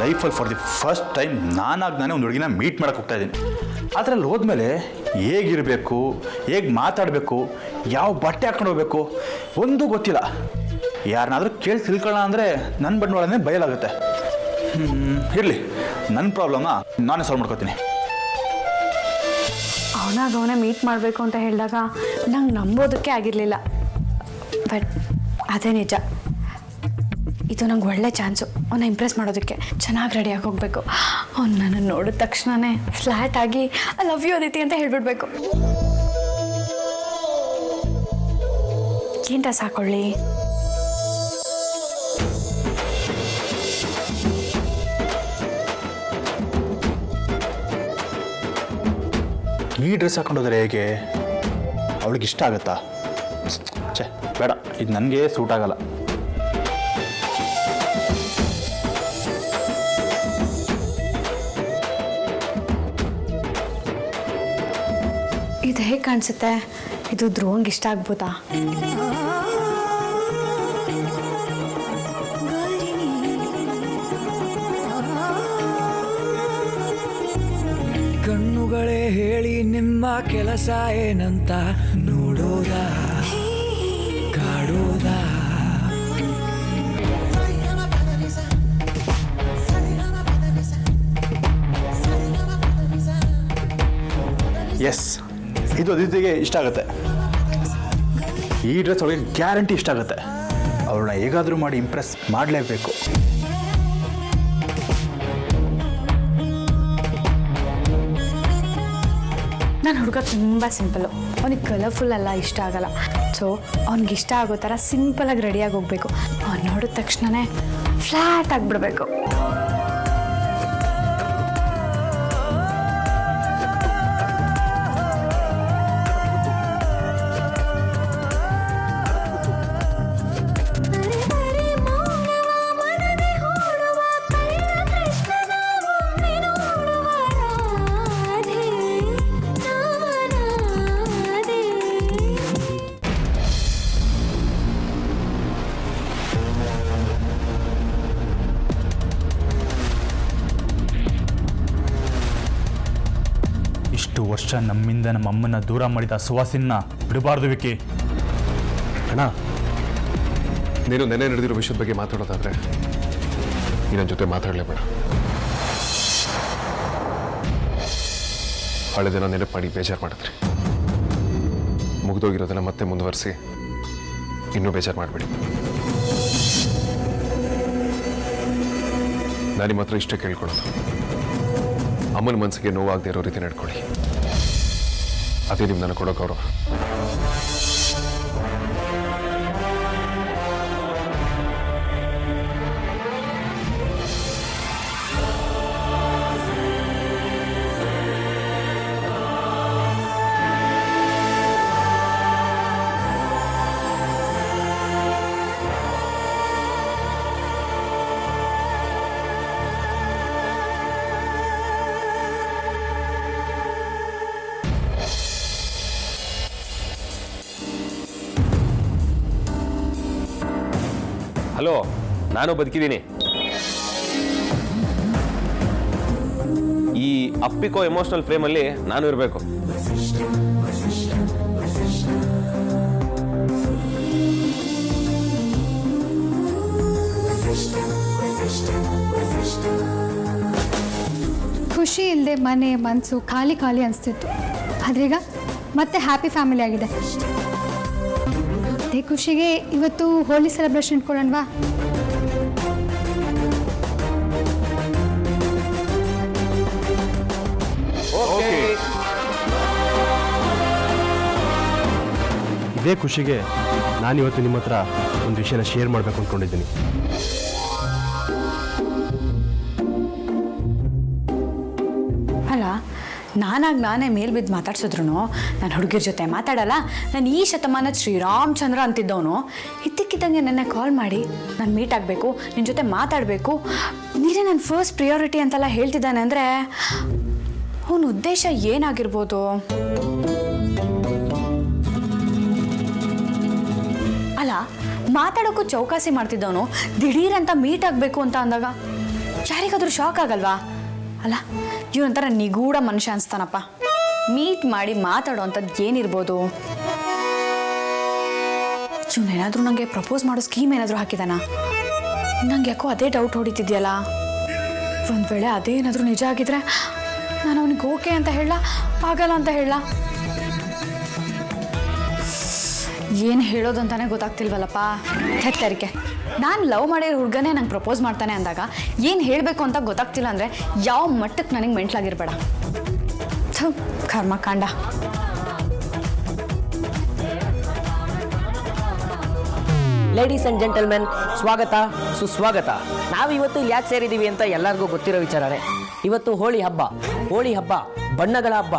ಲೈಫಲ್ಲಿ for the first time ನಾನೇ ಒಂದು ಹುಡುಗಿನ ಮೀಟ್ ಮಾಡೋಕ್ಕೆ ಹೋಗ್ತಾ ಇದ್ದೀನಿ. ಅದರಲ್ಲಿ ಹೋದ್ಮೇಲೆ ಹೇಗಿರಬೇಕು, ಹೇಗೆ ಮಾತಾಡಬೇಕು, ಯಾವ ಬಟ್ಟೆ ಹಾಕೊಂಡು ಹೋಗ್ಬೇಕು ಒಂದೂ ಗೊತ್ತಿಲ್ಲ. ಯಾರನ್ನಾದರೂ ಕೇಳಿ ತಿಳ್ಕೊಳ್ಳೋಣ ಅಂದರೆ ನನ್ನ ಬಂಡವಾಳನೇ ಬಯಲಾಗುತ್ತೆ. ಇರಲಿ, ನನ್ನ ಪ್ರಾಬ್ಲಮ್ನ ನಾನೇ ಸಾಲ್ವ್ ಮಾಡ್ಕೋತೀನಿ. ಅವನೇ ಮೀಟ್ ಮಾಡಬೇಕು ಅಂತ ಹೇಳಿದಾಗ ನಂಗೆ ನಂಬೋದಕ್ಕೆ ಆಗಿರಲಿಲ್ಲ. ಬಟ್ ಅದೇ ನಿಜ, ಇದು ನಂಗೆ ಒಳ್ಳೆ ಚಾನ್ಸು ಅವನ್ನ ಇಂಪ್ರೆಸ್ ಮಾಡೋದಕ್ಕೆ. ಚೆನ್ನಾಗಿ ರೆಡಿಯಾಗಿ ಹೋಗಬೇಕು. ಅವ್ನು ನನ್ನನ್ನು ನೋಡಿದ ತಕ್ಷಣವೇ ಫ್ಲ್ಯಾಟ್ ಆಗಿ ಐ ಲವ್ ಯು ಅದಿತಿ ಅಂತ ಹೇಳ್ಬಿಡ್ಬೇಕು. ಏನು ಡ್ರೆಸ್ ಹಾಕೊಳ್ಳಿ? ಈ ಡ್ರೆಸ್ ಹಾಕೊಂಡೋದ್ರೆ ಹೇಗೆ? ಅವಳಿಗೆ ಇಷ್ಟ ಆಗುತ್ತಾ? ಛೇ ಬೇಡ, ಇದು ನನಗೆ ಸೂಟ್ ಆಗಲ್ಲ. ಇದು ಹೇಗೆ ಕಾಣಿಸುತ್ತೆ? ಇದು ಧ್ರುವಂಗೆ ಇಷ್ಟ ಆಗ್ಬೋದಾ? ಕಣ್ಣುಗಳೇ ಹೇಳಿ ನಿಮ್ಮ ಕೆಲಸ ಏನಂತ ನೋಡೋದ ಕಾಡೋದ. ಎಸ್, ಇದು ಅದಿತಿಗೆ ಇಷ್ಟ ಆಗುತ್ತೆ. ಈ ಡ್ರೆಸ್ ಅವಳಿಗೆ ಗ್ಯಾರಂಟಿ ಇಷ್ಟ ಆಗುತ್ತೆ. ಅವಳನ್ನ ಹೇಗಾದರೂ ಮಾಡಿ ಇಂಪ್ರೆಸ್ ಮಾಡಲೇಬೇಕು. ನನ್ನ ಹುಡುಗ ತುಂಬ ಸಿಂಪಲ್ಲು. ಅವನಿಗೆ ಕಲರ್ಫುಲ್ ಎಲ್ಲ ಇಷ್ಟ ಆಗಲ್ಲ. ಸೊ ಅವ್ನಿಗೆ ಇಷ್ಟ ಆಗೋ ಥರ ಸಿಂಪಲಾಗಿ ರೆಡಿಯಾಗಿ ಹೋಗಬೇಕು. ಅವ್ನು ನೋಡಿದ ತಕ್ಷಣವೇ ಫ್ಲ್ಯಾಟ್ ಆಗಿಬಿಡ್ಬೇಕು. ಇಷ್ಟು ವರ್ಷ ನಮ್ಮಿಂದ ನಮ್ಮ ಅಮ್ಮನ ದೂರ ಮಾಡಿದ ಸುವಾಸಿನ ಬಿಡಬಾರ್ದು ವಿಕಿ. ಅಣ್ಣ, ನೀನು ನೆನೆ ನಡೆದಿರೋ ವಿಷಯದ ಬಗ್ಗೆ ಮಾತಾಡೋದಾದ್ರೆ ನನ್ನ ಜೊತೆ ಮಾತಾಡಲೇಬೇಡ. ಹಳೆ ದಿನ ನೆನಪು ಮಾಡಿ ಬೇಜಾರು ಮಾಡಿದ್ರಿ. ಮುಗಿದೋಗಿರೋದನ್ನ ಮತ್ತೆ ಮುಂದುವರಿಸಿ ಇನ್ನೂ ಬೇಜಾರು ಮಾಡಬೇಡಿ. ನಾನು ನಿಮ್ಮ ಹತ್ರ ಇಷ್ಟೇ ಕೇಳ್ಕೊಳೋದು, ಅಮ್ಮನ ಮನಸ್ಸಿಗೆ ನೋವಾಗದೇ ಇರೋ ರೀತಿ ನಡ್ಕೊಳ್ಳಿ. ಅದೇ ನಿಮ್ಗೆ ನನಗೆ ಕೊಡೋ ಗೌರವ. ಹಲೋ, ನಾನು ಬದುಕಿದ್ದೀನಿ. ಈ ಅಪ್ಪಿಕೋ ಎಮೋಷನಲ್ ಫ್ರೇಮಲ್ಲಿ ನಾನು ಇರಬೇಕು. ಖುಷಿ ಇಲ್ಲದೆ ಮನೆ ಮನಸ್ಸು ಖಾಲಿ ಖಾಲಿ ಅನಿಸ್ತಿತ್ತು. ಆದ್ರೀಗ ಮತ್ತೆ ಹ್ಯಾಪಿ ಫ್ಯಾಮಿಲಿ ಆಗಿದೆ. ಅದೇ ಖುಷಿಗೆ ಇವತ್ತು ಹೋಲಿ ಸೆಲೆಬ್ರೇಷನ್ ಇಟ್ಕೊಳ್ಳೋಣವಾ? ಇದೇ ಖುಷಿಗೆ ನಾನಿವತ್ತು ನಿಮ್ಮ ಹತ್ರ ಒಂದು ವಿಷಯನ ಶೇರ್ ಮಾಡಬೇಕು ಅಂದ್ಕೊಂಡಿದ್ದೀನಿ. ಅಲ್ಲ, ನಾನೇ ಮೇಲ್ಬಿದ್ದು ಮಾತಾಡ್ಸಿದ್ರು ನಾನು ಹುಡುಗಿರ ಜೊತೆ ಮಾತಾಡಲ್ಲ, ನಾನು ಈ ಶತಮಾನದ ಶ್ರೀರಾಮಚಂದ್ರ ಅಂತಿದ್ದವನು ಇದ್ದಕ್ಕಿದ್ದಂಗೆ ನನ್ನ ಕಾಲ್ ಮಾಡಿ ನಾನು ಮೀಟ್ ಆಗಬೇಕು, ನಿನ್ನ ಜೊತೆ ಮಾತಾಡಬೇಕು, ನೀನೇ ನನ್ನ ಫಸ್ಟ್ ಪ್ರಿಯಾರಿಟಿ ಅಂತೆಲ್ಲ ಹೇಳ್ತಿದ್ದಾನೆ ಅಂದರೆ ಅವನ ಉದ್ದೇಶ ಏನಾಗಿರ್ಬೋದು? ಅಲ್ಲ, ಮಾತಾಡೋಕ್ಕೂ ಚೌಕಾಸಿ ಮಾಡ್ತಿದ್ದವನು ದಿಢೀರಂತ ಮೀಟ್ ಆಗಬೇಕು ಅಂತ ಅಂದಾಗ ಯಾರಿಗಾದ್ರೂ ಶಾಕ್ ಆಗಲ್ವಾ? ಅಲ್ಲ, ಇವನೊಂಥರ ನಿಗೂಢ ಮನುಷ್ಯ ಅನ್ಸ್ತಾನಪ್ಪ. ಮೀಟ್ ಮಾಡಿ ಮಾತಾಡೋವಂಥದ್ದು ಏನಿರ್ಬೋದು? ಇವನೇನಾದರೂ ನನಗೆ ಪ್ರಪೋಸ್ ಮಾಡೋ ಸ್ಕೀಮ್ ಏನಾದರೂ ಹಾಕಿದಾನ? ನಂಗೆ ಯಾಕೋ ಅದೇ ಡೌಟ್ ಹೊಡಿತಿದ್ಯಲ್ಲ. ಒಂದು ವೇಳೆ ಅದೇ ಏನಾದರೂ ನಿಜ ಆಗಿದ್ರೆ ನಾನು ಅವನಿಗೆ ಓಕೆ ಅಂತ ಹೇಳ, ಆಗಲ್ಲ ಅಂತ ಹೇಳ, ಏನು ಹೇಳೋದು ಅಂತಾನೆ ಗೊತ್ತಾಗ್ತಿಲ್ವಲ್ಲಪ್ಪ. ಹೆತ್ತರಿಕೆ, ನಾನು ಲವ್ ಮಾಡಿರೋ ಹುಡುಗನೇ ನಂಗೆ ಪ್ರಪೋಸ್ ಮಾಡ್ತಾನೆ ಅಂದಾಗ ಏನು ಹೇಳಬೇಕು ಅಂತ ಗೊತ್ತಾಗ್ತಿಲ್ಲ ಅಂದರೆ ಯಾವ ಮಟ್ಟಕ್ಕೆ ನನಗೆ ಮೆಂಟ್ಲಾಗಿರ್ಬೇಡ. ಕರ್ಮಕಾಂಡ. ಲೇಡೀಸ್ ಆ್ಯಂಡ್ ಜೆಂಟಲ್ಮೆನ್, ಸ್ವಾಗತ ಸುಸ್ವಾಗತ. ನಾವು ಇವತ್ತು ಇಲ್ಲಿ ಯಾಕೆ ಸೇರಿದ್ದೀವಿ ಅಂತ ಎಲ್ಲರಿಗೂ ಗೊತ್ತಿರೋ ವಿಚಾರನೇ. ಇವತ್ತು ಹೋಳಿ ಹಬ್ಬ. ಹೋಳಿ ಹಬ್ಬ ಬಣ್ಣಗಳ ಹಬ್ಬ.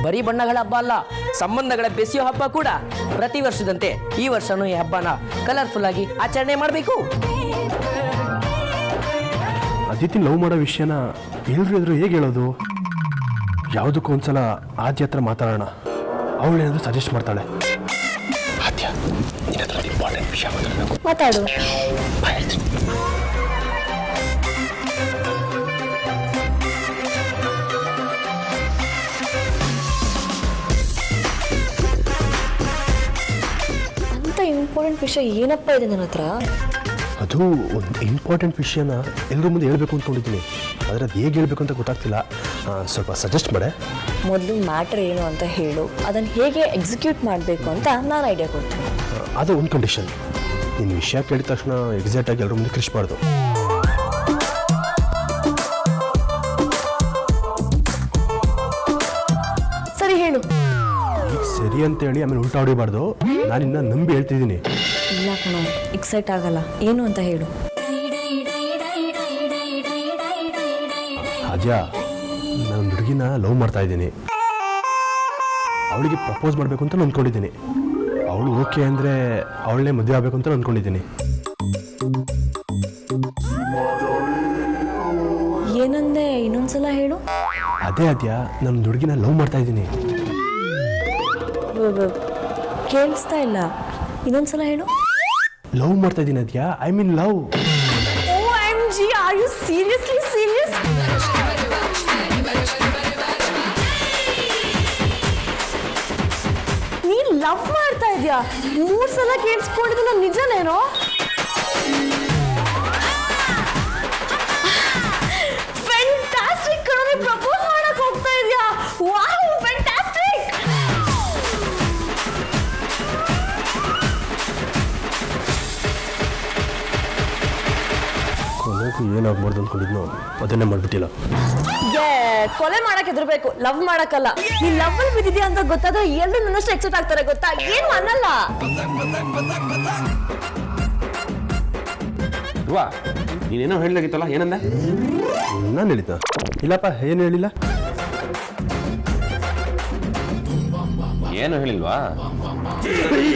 ಬರೀ ಬಣ್ಣಗಳ ಹಬ್ಬ ಅಲ್ಲ, ಸಂಬಂಧಗಳ ಬೆಸೆಯೋ ಹಬ್ಬ ಕೂಡ. ಪ್ರತಿ ವರ್ಷದಂತೆ ಈ ವರ್ಷನೂ ಈ ಹಬ್ಬನ ಕಲರ್ಫುಲ್ ಆಗಿ ಆಚರಣೆ ಮಾಡಬೇಕು. ಅದಿತಿ ಲವ್ ಮಾಡೋ ವಿಷಯನ ಎಲ್ರು ಎದುರು ಹೇಗೆ ಹೇಳೋದು? ಯಾವುದಕ್ಕೂ ಒಂದ್ಸಲ ಆದ್ಯ ಹತ್ರ ಮಾತಾಡೋಣ. ಅವಳೇನಾದರೂ ಸಜೆಸ್ಟ್ ಮಾಡ್ತಾಳೆ. ಆದ್ಯ, ನಿನ್ನ ಹತ್ರ ಇಂಪಾರ್ಟೆಂಟ್ ವಿಷಯ ಮಾತಾಡು. ಅಂತ ಇಂಪಾರ್ಟೆಂಟ್ ವಿಷಯ ಏನಪ್ಪ ಇದೆ ನನ್ನ ಹತ್ರ? ಅದು ಒಂದು ಇಂಪಾರ್ಟೆಂಟ್ ವಿಷಯನ ಎಲ್ಲರ ಮುಂದೆ ಹೇಳ್ಬೇಕು ಅಂದ್ಕೊಂಡಿದ್ದೀನಿ. ಆದರೆ ಅದು ಹೇಗೆ ಹೇಳ್ಬೇಕು ಅಂತ ಗೊತ್ತಾಗ್ತಿಲ್ಲ. ಸ್ವಲ್ಪ ಸಜೆಸ್ಟ್ ಮಾಡೆ. ಮೊದಲು ಮ್ಯಾಟರ್ ಏನು ಅಂತ ಹೇಳು, ಅದನ್ನು ಹೇಗೆ ಎಕ್ಸಿಕ್ಯೂಟ್ ಮಾಡಬೇಕು ಅಂತ ನಾನು ಐಡಿಯಾ ಕೊಡ್ತೀನಿ. ಅದು ಒಂದು ಕಂಡೀಷನ್. ನಿನ್ನ ವಿಷಯ ಕೇಳಿದ ತಕ್ಷಣ ಎಕ್ಸಾಕ್ಟಾಗಿ ಎಲ್ಲರ ಮುಂದೆ ಕೃಷಿಬಾರ್ದು. ಸರಿ ಹೇಳು. ಸರಿ ಅಂತೇಳಿ ಆಮೇಲೆ ಉಲ್ಟಾ ಹೊಡಿಬಾರ್ದು. ನಾನಿನ್ನ ನಂಬಿ ಹೇಳ್ತಿದ್ದೀನಿ. ಇಲ್ಲ ಕಣೋ, ಎಕ್ಸೈಟ್ ಆಗಲ್ಲ. ಏನು ಅಂತ ಹೇಳು. ಅಜ್ಜ, ನಾನು ಹುಡುಗಿನ ಲವ್ ಮಾಡ್ತಾ ಇದ್ದೀನಿ. ಅವಳಿಗೆ ಪ್ರಪೋಸ್ ಮಾಡಬೇಕು ಅಂತ ಅಂದ್ಕೊಂಡಿದ್ದೀನಿ. ಅವಳು ಓಕೆ ಅಂದರೆ ಅವಳನ್ನೇ ಮದುವೆ ಆಗಬೇಕು ಅಂತ ಅಂದ್ಕೊಂಡಿದ್ದೀನಿ. ಏನಂದೆ? ಇನ್ನೊಂದ್ಸಲ ಹೇಳು. ಅದೇ ಅದ್ಯಾ, ನನ್ನ ಹುಡುಗಿನ ಲವ್ ಮಾಡ್ತಾ ಇದ್ದೀನಿ. ಕೇಳಿಸ್ತಾ ಇಲ್ಲ, ಇನ್ನೊಂದ್ಸಲ ಹೇಳು. ಲವ್ ಮಾಡ್ತಾ ಇದ್ದೀನಿ ಅದ್ಯಾ, I mean love. OMG, are you seriously serious? ನೀನ್ ಲವ್ ಮಾಡ್ತಾ ಇದ್ಯಾ? 3 ಸಲ ಕೇಳಿಸ್ಕೊಂಡಿದ್ದು ನಿಜನೇನೋ? ಫ್ಯಾಂಟಾಸ್ಟಿಕ್ ಕಣೋ, ನೀನ್ ಪ್ರಪೋಸ್ ಮಾಡಕ್ ಹೋಗ್ತಾ ಇದ್ಯಾ? Wow, fantastic. ಕೊನೆಗೂ ಏನಾಗ್ಬಾರ್ದು ಅಂದ್ಕೊಂಡಿದ್ನೋ ಅದನ್ನೇ ಮಾಡ್ಬಿಟ್ಟಿಲ್ಲ. ಕೊಲೆ ಮಾಡಕ್ ಹೆದರ್ಬೇಕು, ಲವ್ ಮಾಡಕ್ಕಲ್ಲ. ನೀನ್ ಲವ್ ಅಲ್ಲಿ ಬಿದ್ದಿದ್ಯಾ ಅಂತ ಗೊತ್ತಾದ್ರೆ ಎಲ್ಲರೂ ನನ್ನಷ್ಟು ಎಕ್ಸೈಟ್ ಆಗ್ತಾರೆ ಗೊತ್ತಾ? ಏನು ಅನ್ನಲ್ಲ. ಧ್ರುವ, ನೀನೇನೋ ಹೇಳಿದಾಗಿತ್ತಲ್ಲ, ಏನಂದೆ? ನಾನು ಹೇಳಿದ್ದ? ಇಲ್ಲಪ್ಪ, ಏನು ಹೇಳಿಲ್ಲ. ಏನು ಹೇಳಿಲ್ವಾ?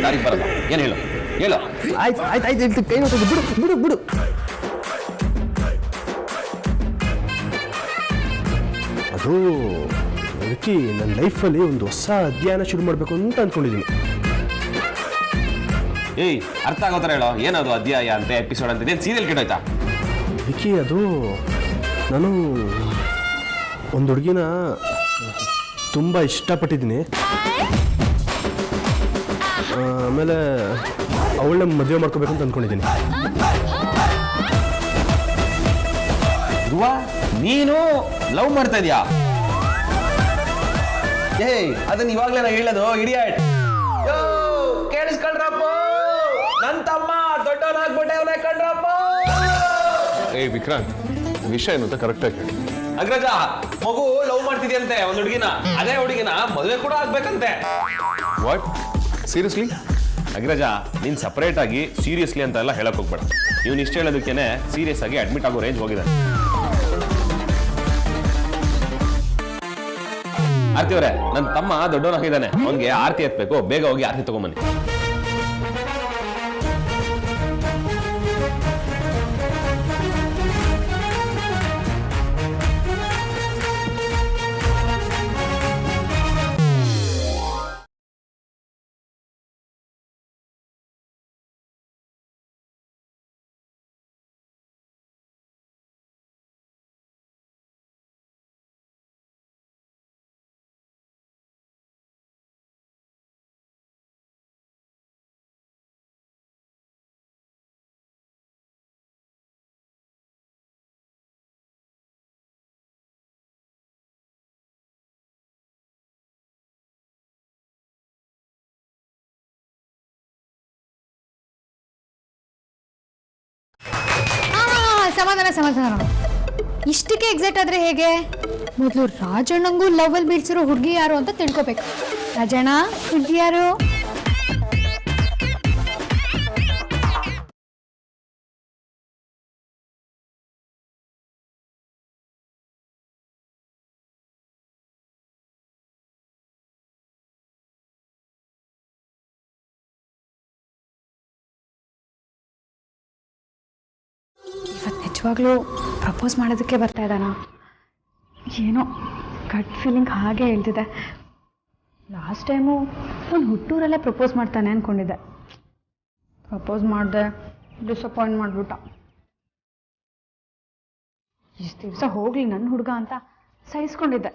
ದಾರಿಗೆ ಬರಲ್ಲ. ಏನು ಹೇಳು ಹೇಳು. ಆಯ್ತು ಆಯ್ತು ಆಯ್ತು ಹೇಳ್ತು, ಕೈ ಹೊತ್ತದು, ಬಿಡು ಬಿಡು ಬಿಡು. ಅದು ಅದಕ್ಕೆ ನನ್ನ ಲೈಫಲ್ಲಿ ಒಂದು ಹೊಸ ಅಧ್ಯಯನ ಶುರು ಮಾಡಬೇಕು ಅಂತ ಅಂದ್ಕೊಂಡಿದ್ದೀನಿ. ಏಯ್, ಅರ್ಥ ಆಗೋ ಥರ ಹೇಳೋ. ಏನದು ಅಧ್ಯಾಯ ಅಂತ, ಎಪಿಸೋಡ್ ಅಂತ? ಏನು ಸೀರಿಯಲ್ ಕೆಟ್ಟೋಯ್ತಾ? ಅದಕ್ಕೆ ಅದು ನಾನು ಒಂದು ಹುಡುಗಿನ ತುಂಬ ಇಷ್ಟಪಟ್ಟಿದ್ದೀನಿ. ಆಮೇಲೆ ಅವಳನ್ನ ಮದುವೆ ಮಾಡ್ಕೋಬೇಕು ಅಂತ ಅಂದ್ಕೊಂಡಿದ್ದೀನಿ. ಧ್ರುವ, ನೀನು ಲವ್ ಮಾಡ್ತಾ ಇದೀಯಾ? ಏಯ್, ಅದನ್ನ ಇವಾಗ್ಲೇ ನಾ ಹೇಳೋದು, ಇಡಿಯಟ್. ಕೇಳಿಸ್ಕೊಂಡ್ರಪ್ಪ, ನನ್ನ ತಮ್ಮ ದೊಡ್ಡವನಾಗ್ಬಿಟ್ಟೆ ಅವನೇ ಕಂಡ್ರಪ್ಪ. ಏಯ್ ವಿಕ್ರಾಂತ್, ವಿಷಯ ಏನು ಅಂತ ಕರೆಕ್ಟಾಗಿ ಹೇಳಿ. ಅಗ್ರಜ, ಮಗು ಲವ್ ಮಾಡ್ತಿದ್ಯಂತೆ ಒಂದು ಹುಡುಗಿನ. ಅದೇ ಹುಡುಗಿನ ಮದುವೆ ಕೂಡ ಆಗ್ಬೇಕಂತೆ. ವಾಟ್? ಸೀರಿಯಸ್ಲಿ? ಅಗ್ರಜ, ನೀನ್ ಸಪರೇಟ್ ಆಗಿ ಸೀರಿಯಸ್ಲಿ ಅಂತ ಎಲ್ಲ ಹೇಳಕ್ ಹೋಗ್ಬೇಡ. ಇವ್ನು ಇಷ್ಟ ಹೇಳೋದಕ್ಕೇನೆ ಸೀರಿಯಸ್ ಆಗಿ ಅಡ್ಮಿಟ್ ಆಗೋ ರೇಂಜ್ ಹೋಗಿದ್ದಾನೆ. ಆರ್ತಿ ಅವರೇ, ನನ್ನ ತಮ್ಮ ದೊಡ್ಡವನಾಗಿದ್ದಾನೆ, ಅವನಿಗೆ ಆರತಿ ಎತ್ಬೇಕು. ಬೇಗ ಹೋಗಿ ಆರತಿ ತಗೊಂಬನ್ನಿ. ಸಮಾಧಾನ. ಇಷ್ಟಕ್ಕೆ ಎಕ್ಸೈಟ್ ಆದರೆ ಹೇಗೆ? ಮೊದಲು ರಾಜಣ್ಣಂಗೂ ಲವಲ್ ಬೀಳ್ಸಿರೋ ಹುಡುಗಿ ಯಾರು ಅಂತ ತಿಳ್ಕೊಬೇಕು. ರಾಜಣ್ಣ, ಹುಡುಗಿ ಯಾರು? ಇವತ್ತು ನಿಜವಾಗ್ಲೂ ಪ್ರಪೋಸ್ ಮಾಡೋದಕ್ಕೆ ಬರ್ತಾ ಇದ್ದಾನ? ಏನೋ ಗಟ್ ಫೀಲಿಂಗ್ ಹಾಗೆ ಹೇಳ್ತಿದೆ. ಲಾಸ್ಟ್ ಟೈಮು ಒಂದು ಹುಟ್ಟೂರಲ್ಲೇ ಪ್ರಪೋಸ್ ಮಾಡ್ತಾನೆ ಅಂದ್ಕೊಂಡಿದ್ದೆ. ಪ್ರಪೋಸ್ ಮಾಡಿದೆ, ಡಿಸಪಾಯಿಂಟ್ ಮಾಡಿಬಿಟ್ಟ. ಇಷ್ಟು ದಿವಸ ಹೋಗಲಿ ನನ್ನ ಹುಡುಗ ಅಂತ ಸಹಿಸ್ಕೊಂಡಿದ್ದೆ.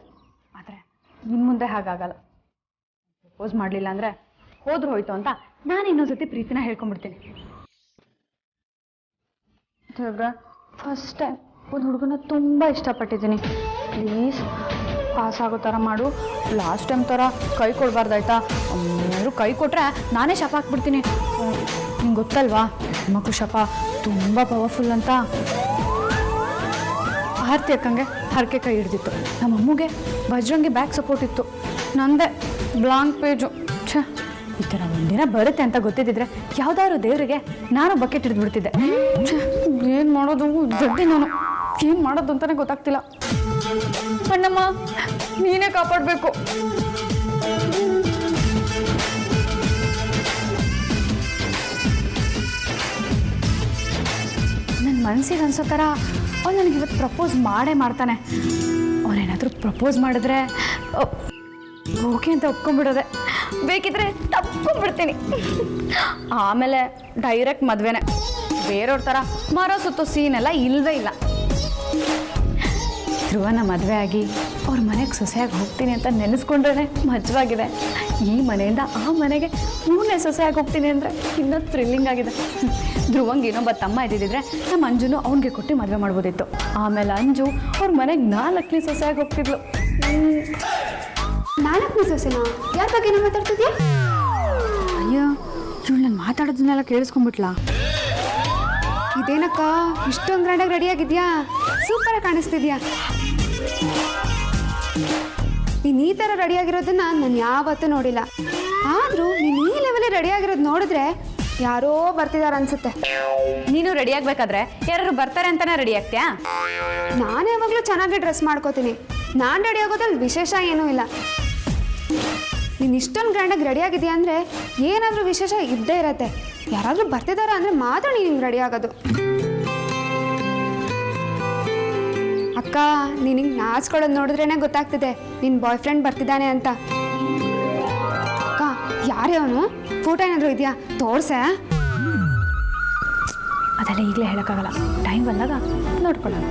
ಆದರೆ ಇನ್ನು ಮುಂದೆ ಹಾಗಾಗಲ್ಲ. ಪ್ರಪೋಸ್ ಮಾಡಲಿಲ್ಲ ಅಂದರೆ ಹೋದ್ರೂ ಹೋಯ್ತು ಅಂತ ನಾನು ಇನ್ನೊಂದು ಸತಿ ಪ್ರೀತಿನ ಹೇಳ್ಕೊಂಡ್ಬಿಡ್ತೀನಿ. ಫಸ್ಟ್ ಟೈಮ್ ಒಂದು ಹುಡುಗನ ತುಂಬ ಇಷ್ಟಪಟ್ಟಿದ್ದೀನಿ. ಪ್ಲೀಸ್ ಪಾಸ್ ಆಗೋ ಥರ ಮಾಡು. ಲಾಸ್ಟ್ ಟೈಮ್ ಥರ ಕೈ ಕೊಡಬಾರ್ದಾಯ್ತಾ? ಏನಾದರೂ ಕೈ ಕೊಟ್ಟರೆ ನಾನೇ ಶಾಪ ಹಾಕ್ಬಿಡ್ತೀನಿ. ನಿಂಗೆ ಗೊತ್ತಲ್ವಾ ಮಕ್ಕಳು ಶಾಪ ತುಂಬ ಪವರ್ಫುಲ್ ಅಂತ. ಆರತಿ ಅಕ್ಕಂಗೆ ಹರಕೆ ಕೈ ಹಿಡ್ದಿತ್ತು, ನಮ್ಮ ಅಮ್ಮಗೆ ಬಜರಂಗಿ ಬ್ಯಾಕ್ ಸಪೋರ್ಟ್ ಇತ್ತು, ನಂದೇ ಬ್ಲಾಂಕ್ ಪೇಜು. ಛ, ಈ ಥರ ಒಂದಿನ ಬರುತ್ತೆ ಅಂತ ಗೊತ್ತಿದ್ದಿದ್ರೆ ಯಾವುದಾದ್ರು ದೇವರಿಗೆ ನಾನು ಬಕೆಟ್ ಹಿಡಿದ್ಬಿಡ್ತಿದ್ದೆ. ಏನು ಮಾಡೋದು ದೊಡ್ಡ ನಾನು, ಏನು ಮಾಡೋದು ಅಂತಲೇ ಗೊತ್ತಾಗ್ತಿಲ್ಲ. ಅಣ್ಣಮ್ಮ, ನೀನೇ ಕಾಪಾಡಬೇಕು. ನನ್ನ ಮನಸ್ಸಿಗೆ ಅನ್ಸೋ ಥರ ಅವ್ನು ನನಗೆ ಇವತ್ತು ಪ್ರಪೋಸ್ ಮಾಡೇ ಮಾಡ್ತಾನೆ. ಅವನೇನಾದರೂ ಪ್ರಪೋಸ್ ಮಾಡಿದ್ರೆ ಓಕೆ ಅಂತ ಒಪ್ಕೊಂಡ್ಬಿಡೋದೆ, ಬೇಕಿದ್ರೆ ತಪ್ಕೊಂಡ್ಬಿಡ್ತೀನಿ. ಆಮೇಲೆ ಡೈರೆಕ್ಟ್ ಮದುವೆನೇ. ಬೇರೆಯವ್ರ ಥರ ಮರ ಸುತ್ತೋ ಸೀನೆಲ್ಲ ಇಲ್ಲವೇ ಇಲ್ಲ. ಧ್ರುವನ ಮದುವೆ ಆಗಿ ಅವ್ರ ಮನೆಗೆ ಸೊಸೆಯಾಗಿ ಹೋಗ್ತೀನಿ ಅಂತ ನೆನೆಸ್ಕೊಂಡ್ರೆ ಮಜವಾಗಿದೆ. ಈ ಮನೆಯಿಂದ ಆ ಮನೆಗೆ ಮೂರನೇ ಸೊಸೆಯಾಗಿ ಹೋಗ್ತೀನಿ ಅಂದರೆ ಇನ್ನೂ ಥ್ರಿಲ್ಲಿಂಗ್ ಆಗಿದೆ. ಧ್ರುವಂಗೆ ಇನ್ನೊಬ್ಬ ತಮ್ಮ ಇದ್ದಿದ್ದರೆ ನಮ್ಮ ಅಂಜುನು ಅವನಿಗೆ ಕೊಟ್ಟು ಮದುವೆ ಮಾಡ್ಬೋದಿತ್ತು. ಆಮೇಲೆ ಅಂಜು ಅವ್ರ ಮನೆಗೆ 4ನೇ ಸೊಸೆಯಾಗಿ ಹೋಗ್ತಿದ್ಲು. 4ನೇ ಸೊಸೆನಾ? ಯಾರ ಬಗ್ಗೆ ನಾವು ಮಾತಾಡ್ತಿದ್ಯಾ? ಅಯ್ಯೋ, ಇವಳು ನಾನು ಮಾತಾಡೋದನ್ನೆಲ್ಲ ಕೇಳಿಸ್ಕೊಂಡ್ಬಿಟ್ಲಾ? ಇದೇನಕ್ಕ ಇಷ್ಟೊಂದು ಗ್ರ್ಯಾಂಡಾಗಿ ರೆಡಿಯಾಗಿದ್ಯಾ? ಸೂಪರಾಗಿ ಕಾಣಿಸ್ತಿದ್ಯಾ. ನೀನು ಈ ಥರ ರೆಡಿಯಾಗಿರೋದನ್ನ ನಾನು ಯಾವತ್ತೂ ನೋಡಿಲ್ಲ. ಆದರೂ ನೀನು ಈ ಲೆವೆಲಲ್ಲಿ ರೆಡಿಯಾಗಿರೋದು ನೋಡಿದ್ರೆ ಯಾರೋ ಬರ್ತಿದ್ದಾರೆ ಅನ್ಸುತ್ತೆ. ನೀನು ರೆಡಿ ಆಗ್ಬೇಕಾದ್ರೆ ಯಾರು ಬರ್ತಾರೆ ಅಂತಾನೆ ರೆಡಿ ಆಗ್ತೀಯಾ? ನಾನು ಯಾವಾಗಲೂ ಚೆನ್ನಾಗಿ ಡ್ರೆಸ್ ಮಾಡ್ಕೋತೀನಿ. ನಾನು ರೆಡಿ ಆಗೋದ್ರಲ್ಲಿ ವಿಶೇಷ ಏನೂ ಇಲ್ಲ. ನೀನು ಇಷ್ಟೊಂದು ಗ್ರ್ಯಾಂಡಾಗಿ ರೆಡಿಯಾಗಿದೆಯಾ ಅಂದರೆ ಏನಾದರೂ ವಿಶೇಷ ಇದ್ದೇ ಇರತ್ತೆ. ಯಾರಾದರೂ ಬರ್ತಿದಾರ ಅಂದರೆ ಮಾತ್ರ ನೀನು ರೆಡಿ ಆಗೋದು. ಅಕ್ಕ, ನಿನಗೆ ನಾಚ್ಕೊಳ್ಳೋದು ನೋಡಿದ್ರೇ ಗೊತ್ತಾಗ್ತಿದೆ ನಿನ್ನ ಬಾಯ್ ಫ್ರೆಂಡ್ ಬರ್ತಿದ್ದಾನೆ ಅಂತ. ಅಕ್ಕ, ಯಾರೇ ಅವನು? ಫೋಟೋ ಏನಾದರೂ ಇದೆಯಾ? ತೋರ್ಸೆ. ಅದೆಲ್ಲ ಈಗಲೇ ಹೇಳೋಕ್ಕಾಗಲ್ಲ, ಟೈಮ್ ಬಂದಾಗ ನೋಡ್ಕೊಳ್ಳೋಣ.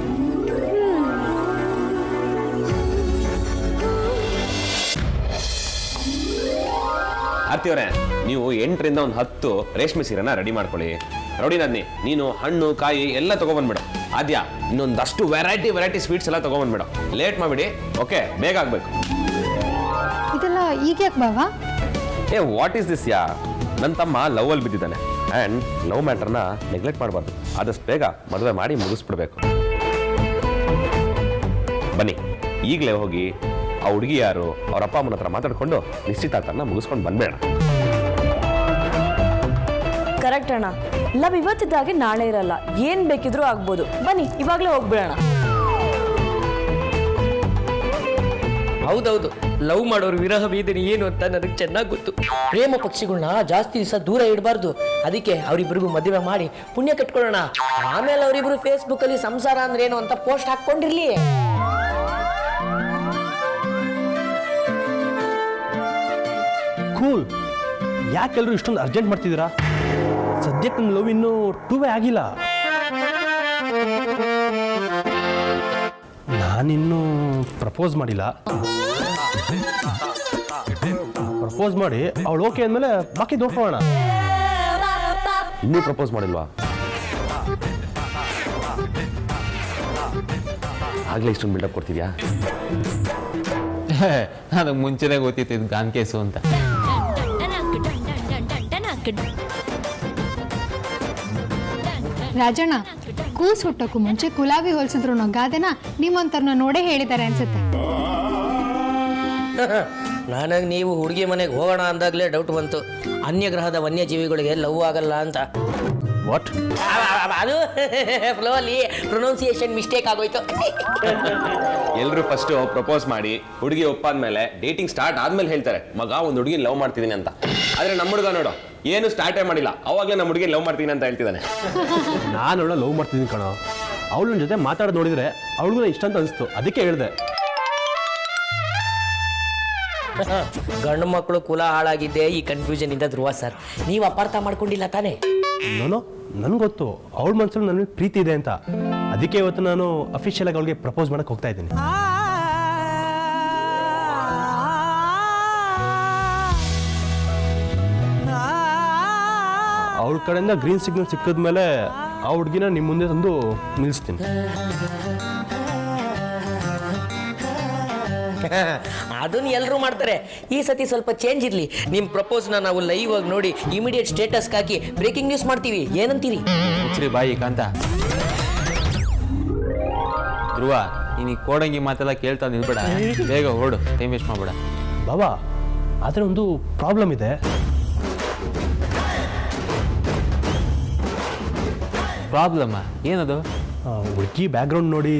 ಆರ್ತಿ ಅವರೇ, ನೀವು 8ರಿಂದ ಒಂದು 10 ರೇಷ್ಮೆ ಸೀರೆನ ರೆಡಿ ಮಾಡ್ಕೊಳ್ಳಿ. ರೌಡಿ ನದ್ನಿ, ನೀನು ಹಣ್ಣು ಕಾಯಿ ಎಲ್ಲ ತೊಗೊಬಂದ್ಬಿಡು. ಆದ್ಯಾ, ಇನ್ನೊಂದಷ್ಟು ವೆರೈಟಿ ಸ್ವೀಟ್ಸ್ ಎಲ್ಲ ತೊಗೊಬಂದ್ಬಿಡು. ಲೇಟ್ ಮಾಡಿಬಿಡಿ, ಓಕೆ? ಬೇಗ ಆಗಬೇಕು. ಇದೆಲ್ಲ ಈಗ ಯಾಕೆ ಬಾವಾ? ವಾಟ್ ಈಸ್ ದಿಸ್ ಯಾ? ನನ್ನ ತಮ್ಮ ಲವಲ್ಲಿ ಬಿದ್ದಿದ್ದಾನೆ. ಆ್ಯಂಡ್ ಲವ್ ಮ್ಯಾಟರ್ನ ನೆಗ್ಲೆಕ್ಟ್ ಮಾಡಬಾರ್ದು. ಆದಷ್ಟು ಬೇಗ ಮದುವೆ ಮಾಡಿ ಮುಗಿಸ್ಬಿಡ್ಬೇಕು. ಬನ್ನಿ, ಈಗಲೇ ಹೋಗಿ ಆ ಹುಡುಗಿ ಯಾರು, ಅವ್ರ ಅಪ್ಪ ಅಮ್ಮನ ಹತ್ರ ಮಾತಾಡ್ಕೊಂಡು ನಿಶ್ಚಿತಾರ್ಥನ ಮುಗಿಸ್ಕೊಂಡು ಬಂದ್ಬೇಡ. ಕರೆಕ್ಟ್ ಅಣ್ಣ. ಲವ್ ಇವತ್ತಿದ್ದಾಗೆ ನಾಳೆ ಇರಲ್ಲ, ಏನ್ ಬೇಕಿದ್ರೂ ಆಗ್ಬೋದು. ಬನ್ನಿ ಇವಾಗಲೇ ಹೋಗ್ಬಿಡೋಣ. ಹೌದೌದು, ಲವ್ ಮಾಡೋರು ವಿರಹ ವೇದನೆ ಏನು ಅಂತ ನನಗೆ ಚೆನ್ನಾಗಿ ಗೊತ್ತು. ಪ್ರೇಮ ಪಕ್ಷಿಗಳನ್ನ ಜಾಸ್ತಿ ದಿವಸ ದೂರ ಇಡಬಾರ್ದು. ಅದಕ್ಕೆ ಅವರಿಬ್ಬರಿಗೂ ಮದುವೆ ಮಾಡಿ ಪುಣ್ಯ ಕಟ್ಕೊಳ್ಳೋಣ. ಆಮೇಲೆ ಅವರಿಬ್ರು ಫೇಸ್ಬುಕ್ ಅಲ್ಲಿ ಸಂಸಾರ ಅಂದ್ರೆ ಏನು ಅಂತ ಪೋಸ್ಟ್ ಹಾಕೊಂಡಿರ್ಲಿ. ಕೂಲ್. ಯಾಕೆಲ್ಲರೂ ಇಷ್ಟೊಂದು ಅರ್ಜೆಂಟ್ ಮಾಡ್ತಿದ್ದೀರಾ? ಸದ್ಯಕ್ಕೆ ನನ್ನ ಲವ್ ಇನ್ನೂ 2 ಆಗಿಲ್ಲ. ನಾನಿನ್ನೂ ಪ್ರಪೋಸ್ ಮಾಡಿಲ್ಲ. ಪ್ರಪೋಸ್ ಮಾಡಿ ಅವಳು ಓಕೆ ಅಂದಮೇಲೆ ಬಾಕಿ ನೋಡ್ಕೊಳ್ಳೋಣ. ಇನ್ನೂ ಪ್ರಪೋಸ್ ಮಾಡಿಲ್ವಾ? ಆಗ್ಲೇ ಇಷ್ಟೊಂದು ಬಿಲ್ಡಪ್ ಕೊಡ್ತಿದ್ಯಾ? ಅದಕ್ಕೆ ಮುಂಚೆನೇ ಗೊತ್ತಿತ್ತು ಇದು ಗಾನ್ ಕೇಸು ಅಂತ. ರಾಜಣ್ಣ, ಕೂಸ್ ಹುಟ್ಟೋಕ್ಕೂ ಮುಂಚೆ ಗುಲಾಬಿ ಹೋಲಿಸಿದ್ರು ಅನ್ನೋ ಗಾದೆನ ನಿಮ್ಮಂತರ್ನ ನೋಡೇ ಹೇಳಿದ್ದಾರೆ ಅನ್ಸುತ್ತೆ. ನನಗೆ ನೀವು ಹುಡುಗಿ ಮನೆಗೆ ಹೋಗೋಣ ಅಂದಾಗಲೇ ಡೌಟ್ ಬಂತು, ಅನ್ಯಗ್ರಹದ ವನ್ಯಜೀವಿಗಳಿಗೆ ಲವ್ ಆಗಲ್ಲ ಅಂತ. ವಾಟ್? ಅದು ಫ್ಲೋ ಅಲ್ಲಿ ಪ್ರೊನೌನ್ಸಿಯೇಷನ್ ಮಿಸ್ಟೇಕ್ ಆಗೋಯ್ತು. ಎಲ್ಲರೂ ಫಸ್ಟ್ ಪ್ರಪೋಸ್ ಮಾಡಿ ಹುಡುಗಿ ಒಪ್ಪಾದ್ಮೇಲೆ ಡೇಟಿಂಗ್ ಸ್ಟಾರ್ಟ್ ಆದ್ಮೇಲೆ ಹೇಳ್ತಾರೆ ಮಗ ಒಂದು ಹುಡುಗಿ ಲವ್ ಮಾಡ್ತಿದ್ದೀನಿ ಅಂತ. ಆದ್ರೆ ನಮ್ಮ ಹುಡುಗ ನೋಡು ಏನು ಸ್ಟಾರ್ಟೇ ಮಾಡಿಲ್ಲ, ಅವಾಗಲೇ ನಮ್ಮ ಹುಡುಗಿ ಲವ್ ಮಾಡ್ತೀನಿ ಅಂತ ಹೇಳ್ತಿದ್ದಾನೆ. ನಾನು ಅವಳ ಲವ್ ಮಾಡ್ತಿದ್ದೀನಿ ಕಣೋ. ಅವಳು ನನ್ನ ಜೊತೆ ಮಾತಾಡೋದು ನೋಡಿದರೆ ಅವಳಿಗೂ ಇಷ್ಟ ಅಂತ ಅನಿಸ್ತು, ಅದಕ್ಕೆ ಹೇಳಿದೆ. ಗಂಡು ಮಕ್ಕಳು ಕುಲ ಹಾಳಾಗಿದ್ದೆ ಈ ಕನ್ಫ್ಯೂಷನ್ ಇಂದ ಧ್ರುವ ಸರ್. ನೀವು ಅಪಾರ್ಥ ಮಾಡ್ಕೊಂಡಿಲ್ಲ ತಾನೇ? ನಾನು ನನಗೆ ಗೊತ್ತು ಅವಳ ಮನಸ್ಸಲ್ಲಿ ನನ್ನ ಪ್ರೀತಿ ಇದೆ ಅಂತ. ಅದಕ್ಕೆ ಇವತ್ತು ನಾನು ಅಫಿಷಿಯಲ್ ಆಗಿ ಅವಳಿಗೆ ಪ್ರಪೋಸ್ ಮಾಡಕ್ಕೆ ಹೋಗ್ತಾ ಇದ್ದೀನಿ. ಅವಳ ಕಡೆಯಿಂದ ಗ್ರೀನ್ ಸಿಗ್ನಲ್ ಸಿಕ್ಕಿದ್ಮೇಲೆ ಆ ಹುಡುಗಿನ ನಿಮ್ಮ ಮುಂದೆ ತಂದು ನಿಲ್ಲಿಸ್ತೀನಿ. ಅದನ್ನ ಎಲ್ಲರೂ ಮಾಡ್ತಾರೆ. ಈ ಸತಿ ಸ್ವಲ್ಪ ಚೇಂಜ್ ಇರಲಿ. ನಿಮ್ಮ ಪ್ರಪೋಸ್ನ ನಾವು ಲೈವ್ ಆಗಿ ನೋಡಿ ಇಮಿಡಿಯೇಟ್ ಸ್ಟೇಟಸ್ ಹಾಕಿ ಬ್ರೇಕಿಂಗ್ ನ್ಯೂಸ್ ಮಾಡ್ತೀವಿ. ಏನಂತೀರಿ? ಮುಚ್ಚ್ರಿ ಬಾಯಿ ಕಾಂತ. ಧ್ರುವ, ನೀನು ಕೋಡಂಗಿ ಮಾತೆಲ್ಲ ಕೇಳ್ತಾ ನಿಲ್ಬೇಡ, ಬೇಗ ಓಡು, ಟೈಮ್ ವೇಸ್ಟ್ ಮಾಡಬೇಡ. ಬಾಬಾ, ಆದರೆ ಒಂದು ಪ್ರಾಬ್ಲಮ್ ಇದೆ. ಪ್ರಾಬ್ಲಮ್ಮ? ಏನದು? ಹುಡುಗಿ ಬ್ಯಾಕ್ಗ್ರೌಂಡ್ ನೋಡಿ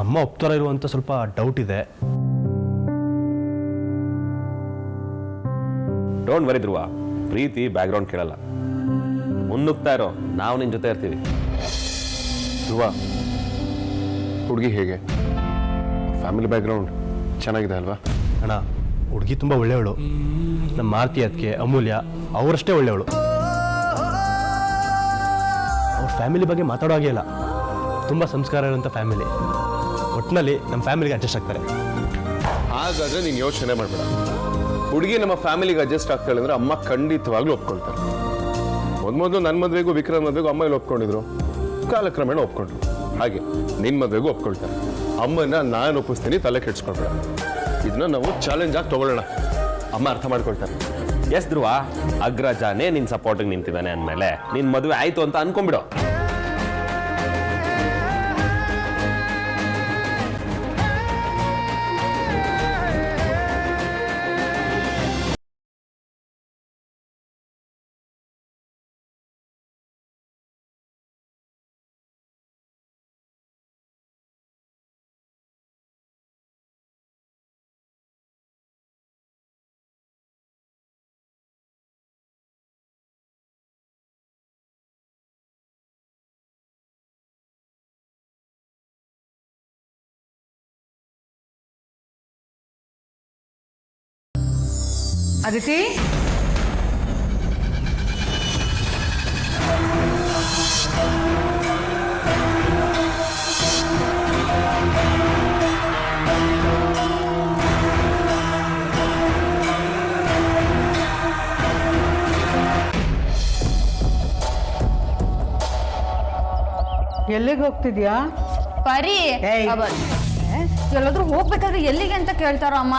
ಅಮ್ಮ ಒಪ್ತಾರ ಇರುವಂತ ಸ್ವಲ್ಪ ಡೌಟ್ ಇದೆ. ಡೋಂಟ್ ವರಿ ಧ್ರುವ, ಪ್ರೀತಿ ಬ್ಯಾಕ್ಗ್ರೌಂಡ್ ಕೇಳಲ್ಲ. ಮುನ್ನುಗ್ತಾ ಇರೋ, ನಾವು ನಿನ್ನ ಜೊತೆ ಇರ್ತೀವಿ. ಧ್ರುವ, ಹುಡುಗಿ ಹೇಗೆ? ಫ್ಯಾಮಿಲಿ ಬ್ಯಾಕ್ಗ್ರೌಂಡ್ ಚೆನ್ನಾಗಿದೆ ಅಲ್ವಾ? ಅಣ್ಣ, ಹುಡುಗಿ ತುಂಬ ಒಳ್ಳೆಯವಳು. ನಮ್ಮ ಮಾರುತಿ ಅದಕ್ಕೆ ಅಮೂಲ್ಯ ಅವರಷ್ಟೇ ಒಳ್ಳೆಯವಳು. ಅವ್ರ ಫ್ಯಾಮಿಲಿ ಬಗ್ಗೆ ಮಾತಾಡೋ ಹಾಗೆ ಇಲ್ಲ. ತುಂಬ ಸಂಸ್ಕಾರ ಇರುವಂಥ ಫ್ಯಾಮಿಲಿ. ಒಟ್ಟಿನಲ್ಲಿ ನಮ್ಮ ಫ್ಯಾಮಿಲಿಗೆ ಅಡ್ಜಸ್ಟ್ ಆಗ್ತಾರೆ. ಹಾಗಾದ್ರೆ ನೀನು ಯೋಚನೆ ಮಾಡಬೇಡ. ಹುಡುಗಿ ನಮ್ಮ ಫ್ಯಾಮಿಲಿಗೆ ಅಡ್ಜಸ್ಟ್ ಆಗ್ತಾಳೆ ಅಂದ್ರೆ ಅಮ್ಮ ಖಂಡಿತವಾಗ್ಲೂ ಒಪ್ಕೊಳ್ತಾರೆ. ಮೊದಲು ನನ್ನ ಮದುವೆಗೂ ವಿಕ್ರಮ್ ಮದುವೆಗೂ ಅಮ್ಮ ಇಲ್ಲಿ ಒಪ್ಕೊಂಡಿದ್ರು, ಕಾಲಕ್ರಮೇಣ ಒಪ್ಕೊಂಡ್ರು. ಹಾಗೆ ನಿನ್ನ ಮದುವೆಗೂ ಒಪ್ಕೊಳ್ತಾರೆ. ಅಮ್ಮನ ನಾನು ಒಪ್ಪಿಸ್ತೀನಿ, ತಲೆ ಕೆಡ್ಸ್ಕೊಳ್ಬೇಡ. ಇದನ್ನ ನಾವು ಚಾಲೆಂಜ್ ಆಗಿ ತಗೊಳ್ಳೋಣ. ಅಮ್ಮ ಅರ್ಥ ಮಾಡ್ಕೊಳ್ತಾರೆ. ಎಸ್ ಧ್ರುವ, ಅಗ್ರಜಾನೇ ನಿನ್ನ ಸಪೋರ್ಟಿಗೆ ನಿಂತಿದ್ದಾನೆ ಅಂದಮೇಲೆ ನಿನ್ನ ಮದುವೆ ಆಯ್ತು ಅಂತ ಅನ್ಕೊಂಡ್ಬಿಡು. ಅದಿತಿ, ಎಲ್ಲಿಗೆ ಹೋಗ್ತಿದ್ಯಾ? ಪರಿ ಎಲ್ಲಾದ್ರೂ ಹೋಗ್ಬೇಕಾದ್ರೆ ಎಲ್ಲಿಗೆ ಅಂತ ಕೇಳ್ತಾರ ಅಮ್ಮ.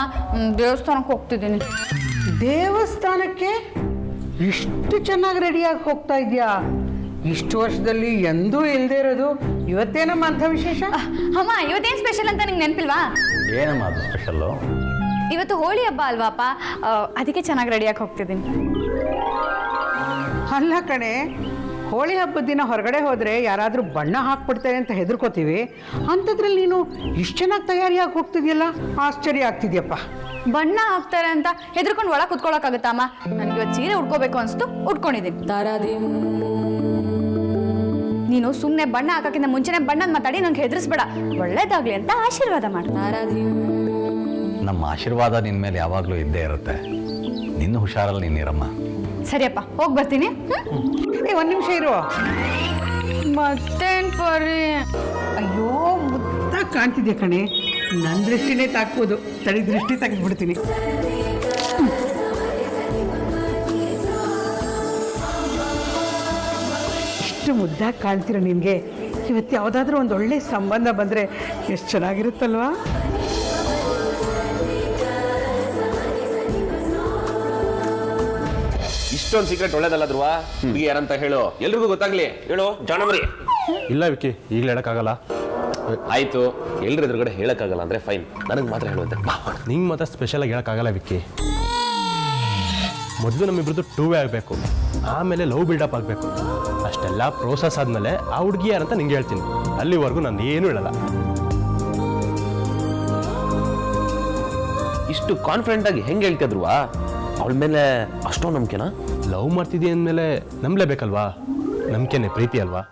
ದೇವಸ್ಥಾನಕ್ಕೆ ಹೋಗ್ತಿದ್ದೀನಿ. ದೇವಸ್ಥಾನಕ್ಕೆ? ಇಷ್ಟು ಚೆನ್ನಾಗಿ ರೆಡಿಯಾಗಿ ಹೋಗ್ತಾ ಇದೆಯಾ? ಇಷ್ಟು ವರ್ಷದಲ್ಲಿ ಎಂದೂ ಇಲ್ಲದೆ ಇರೋದು ಇವತ್ತೇನಮ್ಮ ಅಂಥ ವಿಶೇಷ? ಅಮ್ಮ, ಇವತ್ತೇನು ಸ್ಪೆಷಲ್ ಅಂತ ನಿಂಗೆ ನೆನಪಿಲ್ವಾ? ಏನಮ್ಮ ಅದು ಸ್ಪೆಷಲ್ಲು? ಇವತ್ತು ಹೋಳಿ ಹಬ್ಬ ಅಲ್ವಾಪ್ಪ, ಅದಕ್ಕೆ ಚೆನ್ನಾಗಿ ರೆಡಿಯಾಗಿ ಹೋಗ್ತಿದ್ದೀನಿ. ಅಲ್ಲ ಕಣೆ, ಹೋಳಿ ಹಬ್ಬದ ದಿನ ಹೊರಗಡೆ ಹೋದರೆ ಯಾರಾದರೂ ಬಣ್ಣ ಹಾಕ್ಬಿಡ್ತಾರೆ ಅಂತ ಹೆದರ್ಕೋತೀವಿ. ಅಂಥದ್ರಲ್ಲಿ ನೀನು ಇಷ್ಟು ಚೆನ್ನಾಗಿ ತಯಾರಿಯಾಗಿ ಹೋಗ್ತಿದ್ಯಲ್ಲ, ಆಶ್ಚರ್ಯ ಆಗ್ತಿದ್ಯಪ್ಪ. ಬಣ್ಣ ಹಾಕ್ತಾರೆ ಅಂತ ಹೆದರ್ಕೊಂಡು ಒಳಗೆ ಕುತ್ಕೊಳ್ಳೋಕ್ಕಾಗುತ್ತಾ ಅಮ್ಮ? ನನಗೆ ಇವತ್ತು ಸೀರೆ ಉಟ್ಕೋಬೇಕು ಅನಿಸ್ತು, ಉಟ್ಕೊಂಡಿದ್ದೀನಿ. ನೀನು ಸುಮ್ಮನೆ ಬಣ್ಣ ಹಾಕೋಕ್ಕಿಂತ ಮುಂಚೆನೇ ಬಣ್ಣದ ಮಾತಾಡಿ ನಂಗೆ ಹೆದರಿಸ್ಬೇಡ. ಒಳ್ಳೇದಾಗ್ಲಿ ಅಂತ ಆಶೀರ್ವಾದ ಮಾಡು. ನಮ್ಮ ಆಶೀರ್ವಾದ ನಿನ್ನ ಮೇಲೆ ಯಾವಾಗಲೂ ಇದ್ದೇ ಇರುತ್ತೆ. ನಿನ್ನ ಹುಷಾರಲ್ಲಿ ನೀನಿರಮ್ಮ. ಸರಿಯಪ್ಪ, ಹೋಗಿ ಬರ್ತೀನಿ. ಒಂದು ನಿಮಿಷ ಇರು. ಮತ್ತೇನು ಪರಿ? ಅಯ್ಯೋ, ಮುದ್ದಾಗಿ ಕಾಣ್ತಿದ್ಯಾ ಕಣೆ. ನನ್ನ ದೃಷ್ಟಿನೇ ತಾಕ್ಬೋದು, ತಡಿ ದೃಷ್ಟಿ ತೆಗೆದ್ಬಿಡ್ತೀನಿ. ಇಷ್ಟು ಮುದ್ದಾಗಿ ಕಾಣ್ತೀರ ನಿನಗೆ. ಇವತ್ತು ಯಾವುದಾದ್ರೂ ಒಂದು ಒಳ್ಳೆ ಸಂಬಂಧ ಬಂದರೆ ಎಷ್ಟು ಚೆನ್ನಾಗಿರುತ್ತಲ್ವಾ? ಇಷ್ಟೊಂದು ಸೀಕ್ರೆಟ್ ಒಳ್ಳೇದಲ್ಲ ಧ್ರುವ. ಹುಡುಗಿ ಯಾರಂತ ಹೇಳು, ಎಲ್ರಿಗೂ ಗೊತ್ತಾಗ್ಲಿ. ಹೇಳು ಜಾಣಮರಿ. ಇಲ್ಲ ವಿಕ್ಕಿ ಈಗಲೇ ಹೇಳೋಕ್ಕಾಗಲ್ಲ. ಆಯ್ತು, ಎಲ್ರ ಎದುರುಗಡೆ ಹೇಳಕ್ಕಾಗಲ್ಲ ಅಂದ್ರೆ ಫೈನ್, ನನಗೆ ಮಾತ್ರ ಹೇಳುವಂತೆ. ನಿಂಗೆ ಮಾತ್ರ ಸ್ಪೆಷಲಾಗಿ ಹೇಳೋಕ್ಕಾಗಲ್ಲ ವಿಕ್ಕಿ. ಮೊದಲು ನಮ್ಮಿಬ್ರದ್ದು 2 ಆಗಬೇಕು, ಆಮೇಲೆ ಲವ್ ಬಿಲ್ಡಪ್ ಆಗಬೇಕು. ಅಷ್ಟೆಲ್ಲ ಪ್ರೋಸೆಸ್ ಆದಮೇಲೆ ಆ ಹುಡುಗಿ ಯಾರಂತ ನಿಂಗೆ ಹೇಳ್ತೀನಿ. ಅಲ್ಲಿವರೆಗೂ ನಾನು ಏನೂ ಹೇಳಲ್ಲ. ಇಷ್ಟು ಕಾನ್ಫಿಡೆಂಟ್ ಆಗಿ ಹೆಂಗೆ ಹೇಳ್ತಿದ್ರುವಾ? ಅವಳ ಮೇಲೆ ಅಷ್ಟೊಂದು ನಂಬಿಕೆನಾ? ಲವ್ ಮಾಡ್ತಿದ್ದೀಯ ಅಂದಮೇಲೆ ನಂಬಲೇಬೇಕಲ್ವಾ? ನಂಬಿಕೆನೇ ಪ್ರೀತಿ ಅಲ್ವಾ?